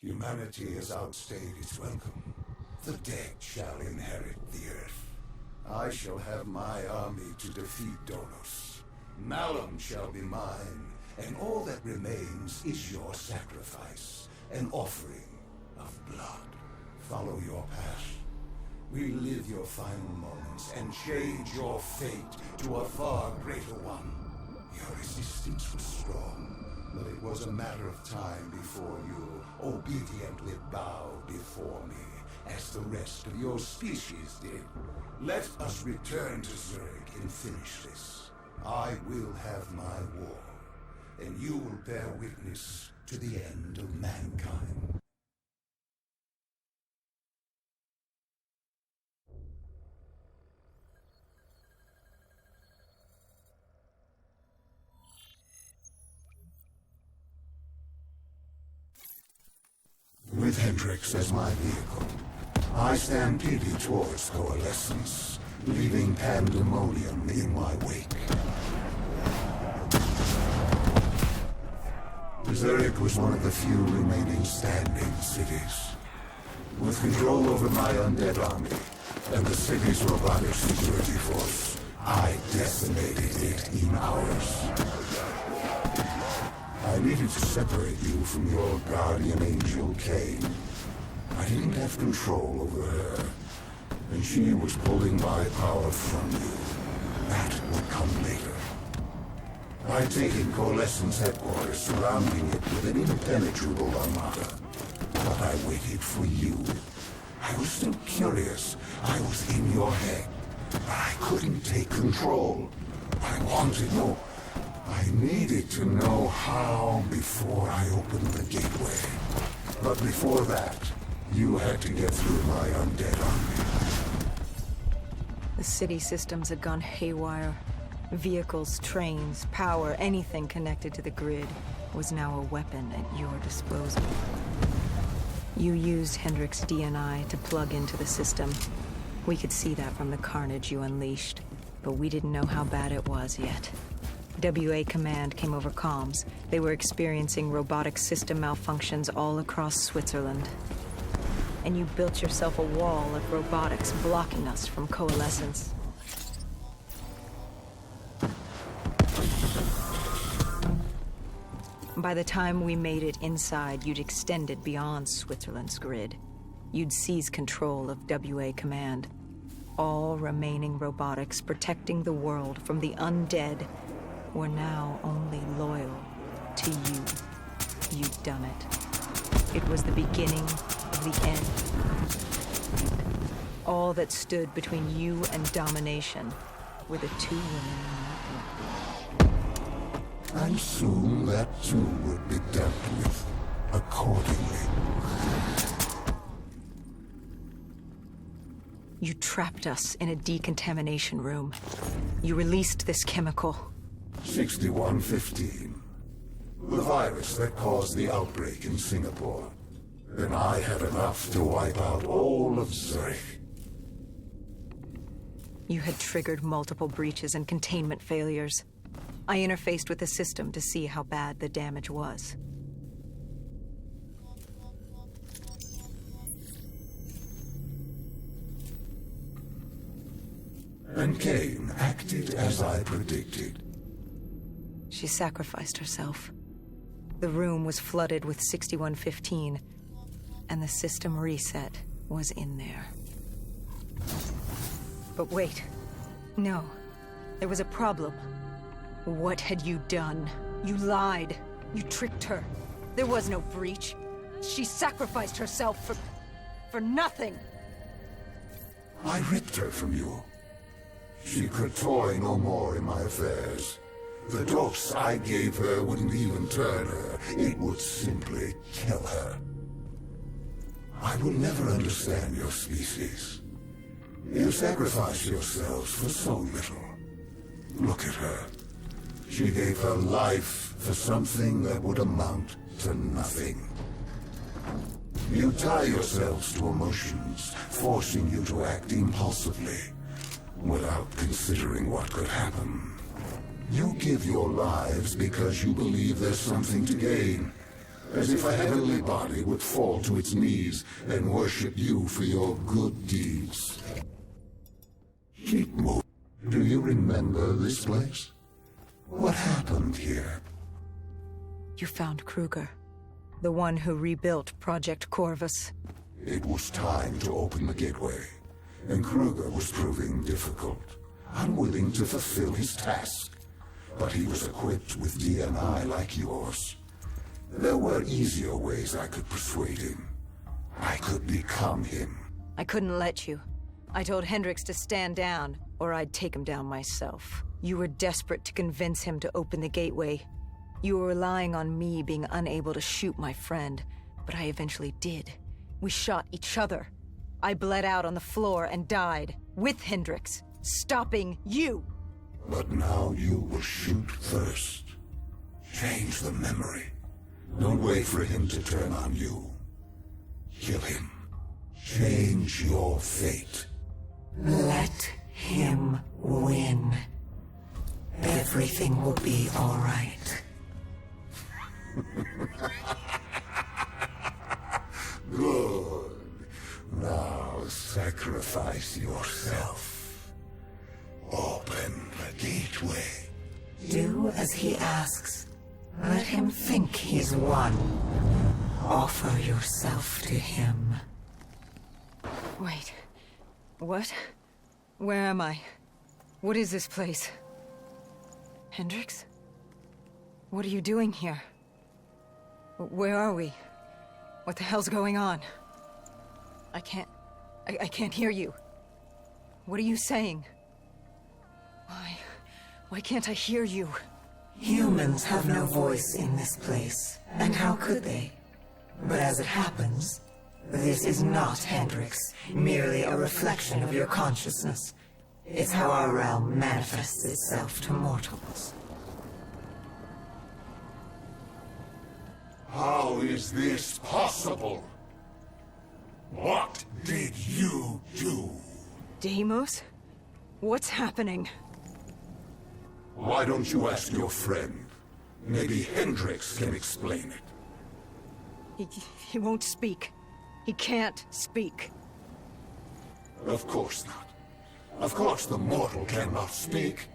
Humanity has outstayed its welcome. The dead shall inherit the earth. I shall have my army to defeat Dolos. Malum shall be mine, and all that remains is your sacrifice, an offering of blood. Follow your path. Relive your final moments and change your fate to a far greater one. Your resistance was strong, but it was a matter of time before you obediently bowed before me, as the rest of your species did. Let us return to Zurich and finish this. I will have my war, and you will bear witness to the end of mankind. With Hendrix as my vehicle, I stampeded towards Coalescence, leaving pandemonium in my wake. Zurich was one of the few remaining standing cities. With control over my undead army and the city's robotic security force, I decimated it in hours. I needed to separate you from your guardian angel, Kane. I didn't have control over her, and she was pulling my power from you. That would come later. I'd taken Coalescence headquarters, surrounding it with an impenetrable armada. But I waited for you. I was still curious. I was in your head. But I couldn't take control. I wanted more. I needed to know how before I opened the gateway. But before that, you had to get through my undead army. The city systems had gone haywire. Vehicles, trains, power, anything connected to the grid was now a weapon at your disposal. You used Hendrix DNI to plug into the system. We could see that from the carnage you unleashed, but we didn't know how bad it was yet. WA Command came over comms. They were experiencing robotic system malfunctions all across Switzerland. And you built yourself a wall of robotics blocking us from Coalescence. By the time we made it inside, you'd extended beyond Switzerland's grid. You'd seized control of WA Command. All remaining robotics protecting the world from the undead were now only loyal to you. You'd done it. It was the beginning of the end. All that stood between you and domination were the two women in that room. And soon that too would be dealt with accordingly. You trapped us in a decontamination room. You released this chemical. 6115. The virus that caused the outbreak in Singapore. And I had enough to wipe out all of Zurich. You had triggered multiple breaches and containment failures. I interfaced with the system to see how bad the damage was. And Kane acted as I predicted. She sacrificed herself. The room was flooded with 6115, and the system reset was in there. But wait. No. There was a problem. What had you done? You lied. You tricked her. There was no breach. She sacrificed herself for nothing. I ripped her from you. She could toy no more in my affairs. The dose I gave her wouldn't even turn her. It would simply kill her. I will never understand your species. You sacrifice yourselves for so little. Look at her. She gave her life for something that would amount to nothing. You tie yourselves to emotions, forcing you to act impulsively, without considering what could happen. You give your lives because you believe there's something to gain. as if a heavenly body would fall to its knees and worship you for your good deeds. Keep moving. Do you remember this place? What happened here? You found Kruger, the one who rebuilt Project Corvus. It was time to open the gateway, and Kruger was proving difficult, unwilling to fulfill his task. But he was equipped with DNI like yours. There were easier ways I could persuade him. I could become him. I couldn't let you. I told Hendricks to stand down, or I'd take him down myself. You were desperate to convince him to open the gateway. You were relying on me being unable to shoot my friend, but I eventually did. We shot each other. I bled out on the floor and died, with Hendricks, stopping you! But now you will shoot first. Change the memory. Don't wait for him to turn on you. Kill him. Change your fate. Let him win. Everything will be all right. Good. Now sacrifice yourself. Open the gateway. Do as he asks. Let him think he's won. Offer yourself to him. Wait. What? Where am I? What is this place? Hendricks? What are you doing here? Where are we? What the hell's going on? I can't hear you. What are you saying? Why can't I hear you? Humans have no voice in this place, and how could they? But as it happens, this is not Hendricks, merely a reflection of your consciousness. It's how our realm manifests itself to mortals. How is this possible? What did you do? Deimos? What's happening? Why don't you ask your friend? Maybe Hendricks can explain it. He won't speak. He can't speak. Of course not. Of course the mortal cannot speak.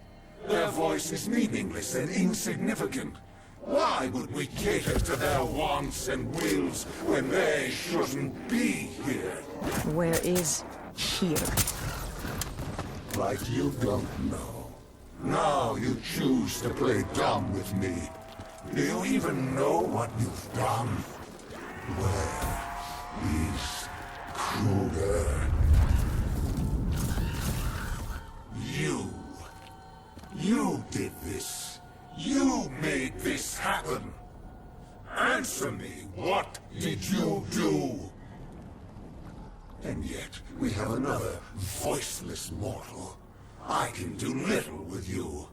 Their voice is meaningless and insignificant. Why would we cater to their wants and wills when they shouldn't be here? Where is here? Like you don't know. Now you choose to play dumb with me. Do you even know what you've done? Where is Kruger? You did this. You made this happen. Answer me, what did you do? And yet, we have another voiceless mortal. I can do little with you.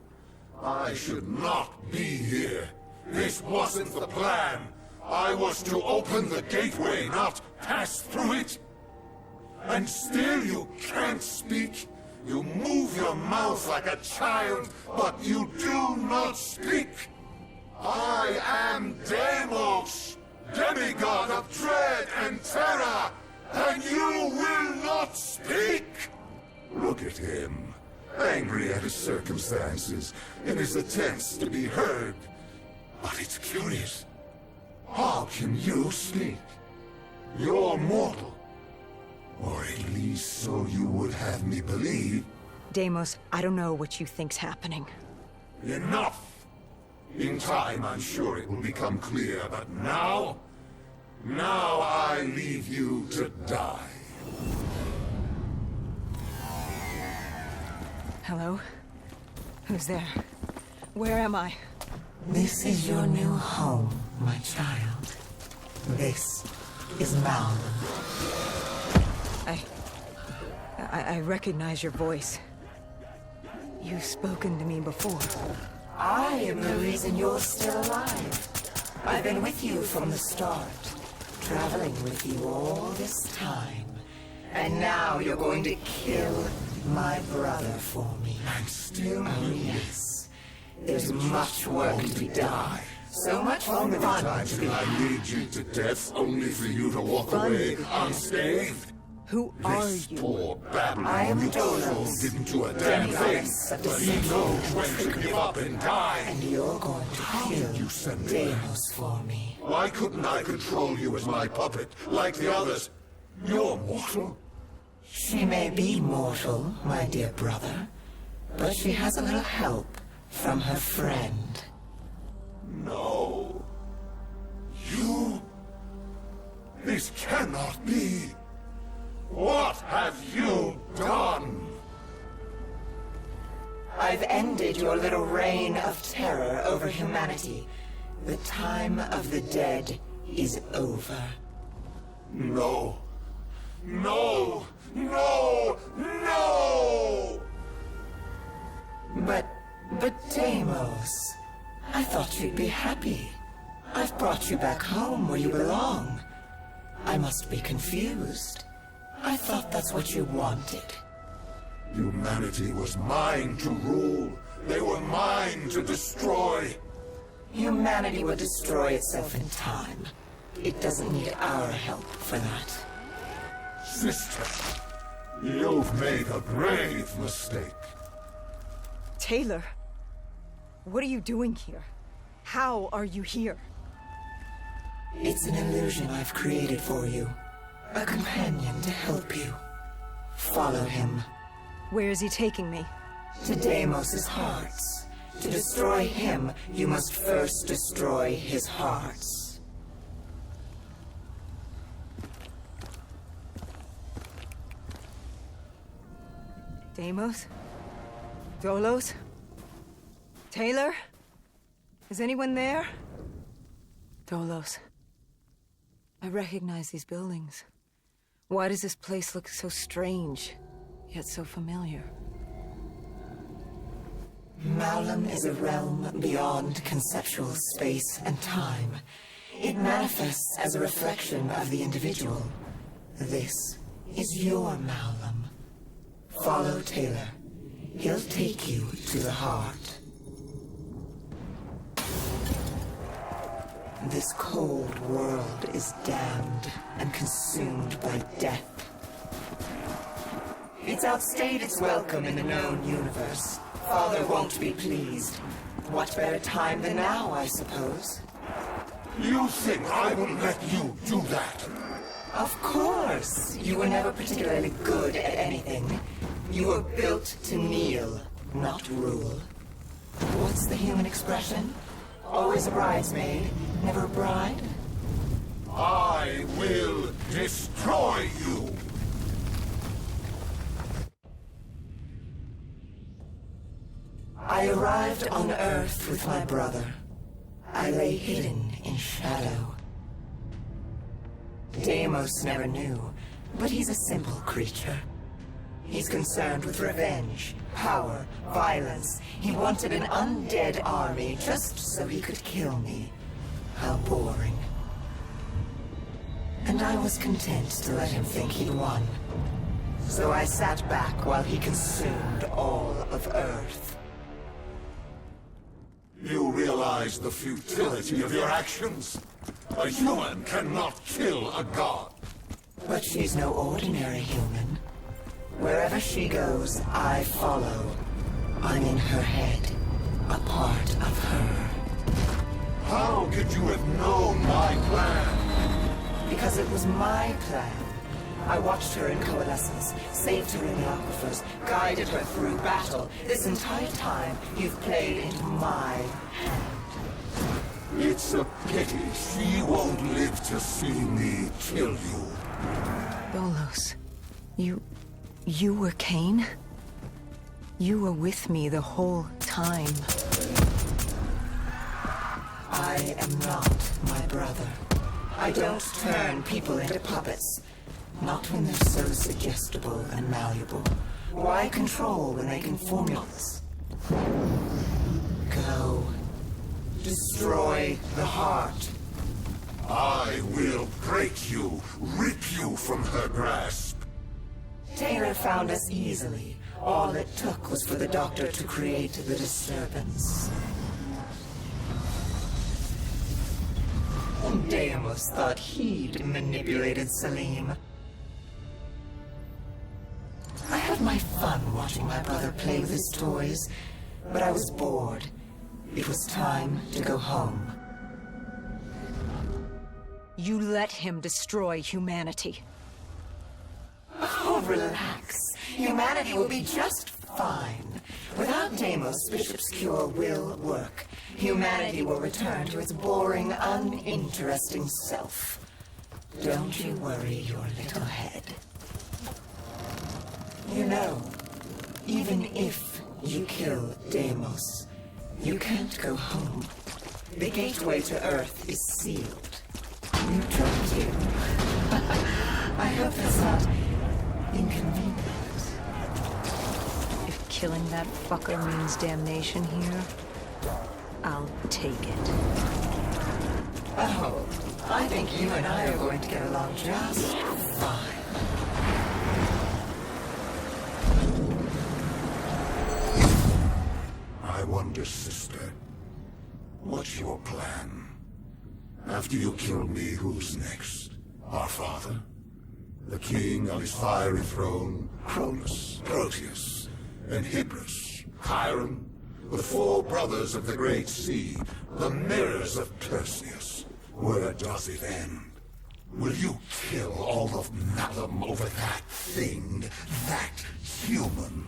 I should not be here. This wasn't the plan. I was to open the gateway, not pass through it. And still you can't speak. You move your mouth like a child, but you do not speak. I am Deimos, demigod of dread and terror, and you will not speak! Look at him, angry at his circumstances, in his attempts to be heard. But it's curious. How can you speak? You're mortal. Or at least so you would have me believe. Deimos, I don't know what you think's happening. Enough! In time, I'm sure it will become clear, but now I leave you to die. Hello? Who's there? Where am I? This is your new home, my child. This is Malum. I recognize your voice. You've spoken to me before. I am the reason you're still alive. I've been with you from the start, traveling with you all this time. And now you're going to kill my brother for me. I'm still Oh, yes. There's much work to be done. So much How fun many times to can be. I lead you to death only for you to walk away unscathed? Who are This you? poor babbling I am mutual Dolos, didn't do a damn thing, Deus of but he deception knows when to give up and die. And you're going to kill You send me. Deimos for me. Why couldn't I control you as my puppet, like the others? You're mortal. She may be mortal, my dear brother, but she has a little help from her friend. No. You... This cannot be. What have you done? I've ended your little reign of terror over humanity. The time of the dead is over. No. No! No! No! But Deimos, I thought you'd be happy. I've brought you back home where you belong. I must be confused. I thought that's what you wanted. Humanity was mine to rule. They were mine to destroy. Humanity will destroy itself in time. It doesn't need our help for that. Sister, you've made a grave mistake. Taylor, what are you doing here? How are you here? It's an illusion I've created for you. A companion to help you. Follow him. Where is he taking me? To Deimos' hearts. To destroy him, you must first destroy his hearts. Deimos? Dolos? Taylor? Is anyone there? Dolos. I recognize these buildings. Why does this place look so strange, yet so familiar? Malum is a realm beyond conceptual space and time. It manifests as a reflection of the individual. This is your Malum. Follow Taylor. He'll take you to the heart. This cold world is damned and consumed by death. It's outstayed its welcome in the known universe. Father won't be pleased. What better time than now, I suppose? You think I will let you do that? Of course! You were never particularly good at anything. You were built to kneel, not rule. What's the human expression? Always a bridesmaid, never a bride? I will destroy you! I arrived on Earth with my brother. I lay hidden in shadow. Deimos never knew, but he's a simple creature. He's concerned with revenge, power, violence. He wanted an undead army just so he could kill me. How boring. And I was content to let him think he'd won. So I sat back while he consumed all of Earth. You realize the futility of your actions? A human cannot kill a god. But she's no ordinary human. Wherever she goes, I follow. I'm in her head, a part of her. How could you have known my plan? Because it was my plan. I watched her in coalescence, saved her in the aquifers, guided her through battle. This entire time, you've played into my hand. It's a pity she won't live to see me kill you. Dolos, you were Cain? You were with me the whole time. I am not my brother. I don't turn people into puppets. Not when they're so suggestible and malleable. Why control when they can formulate? Go. Destroy the heart. I will break you, rip you from her grasp. Taylor found us easily. All it took was for the doctor to create the disturbance. Deimos thought he'd manipulated Salim. I had my fun watching my brother play with his toys, but I was bored. It was time to go home. You let him destroy humanity. Oh, relax. Humanity will be just fine. Without Deimos, Bishop's cure will work. Humanity will return to its boring, uninteresting self. Don't you worry your little head. You know, even if you kill Deimos, you can't go home. The gateway to Earth is sealed. You tried to. I hope that's not inconvenient. If killing that fucker means damnation here, I'll take it. Oh, I think you and I are going to get along just fine. I wonder, sister, what's your plan? After you kill me, who's next? Our father? The king on his fiery throne? Cronus, Proteus, and Hybris, Chiron? The four brothers of the Great Sea, the mirrors of Perseus. Where does it end? Will you kill all of Malum over that thing, that human?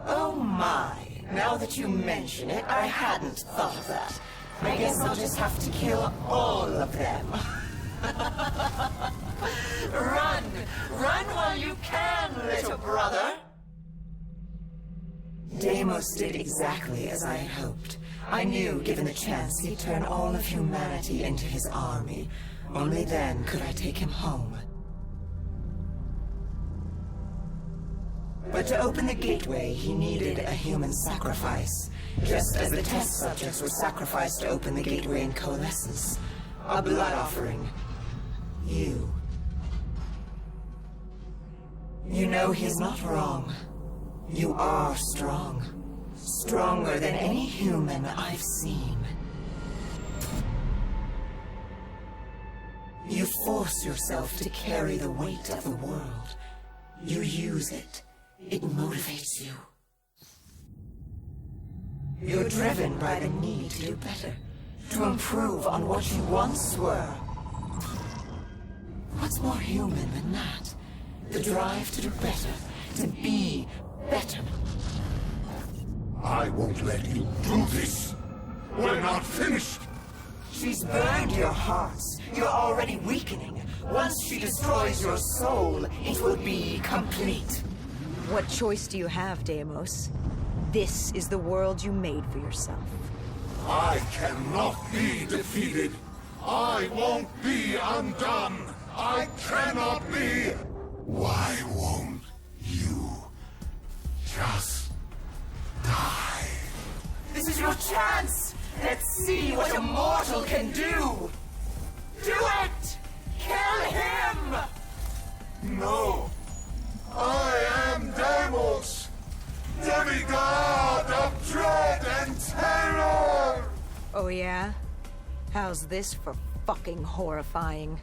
Oh my, now that you mention it, I hadn't thought of that. I guess I'll just have to kill all of them. Run! Run while you can, little brother! Deimos did exactly as I had hoped. I knew, given the chance, he'd turn all of humanity into his army. Only then could I take him home. But to open the gateway, he needed a human sacrifice. Just as the test subjects were sacrificed to open the gateway in Coalescence. A blood offering. You. You know he's not wrong. You are strong. Stronger than any human I've seen. You force yourself to carry the weight of the world. You use it. It motivates you. You're driven by the need to do better, to improve on what you once were. What's more human than that? The drive to do better, to be better. I won't let you do this. We're not finished. She's burned your hearts. You're already weakening. Once she destroys your soul, it will be complete. What choice do you have, Deimos? This is the world you made for yourself. I cannot be defeated. I won't be undone. I cannot be. Why won't you just die? This is your chance! Let's see what a mortal can do! Do it! Kill him! No. I am Deimos, demigod of dread and terror! Oh yeah? How's this for fucking horrifying?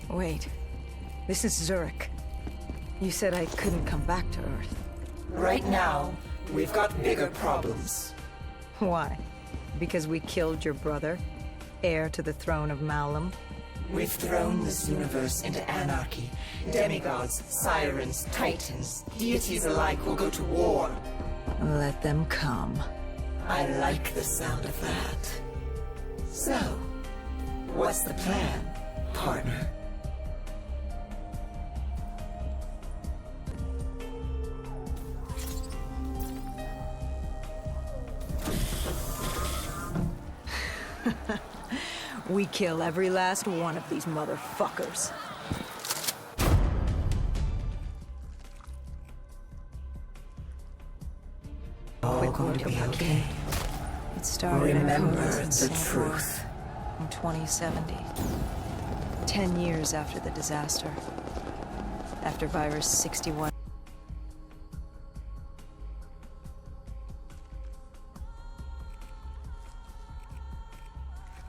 Wait. This is Zurich. You said I couldn't come back to Earth. Right now, we've got bigger problems. Why? Because we killed your brother? Heir to the throne of Malum? We've thrown this universe into anarchy. Demigods, sirens, titans, deities alike will go to war. Let them come. I like the sound of that. So, what's the plan, partner? We kill every last one of these motherfuckers. All going to be okay. It started Remember in the Singapore truth. in 2070. 10 years after the disaster. After Virus 61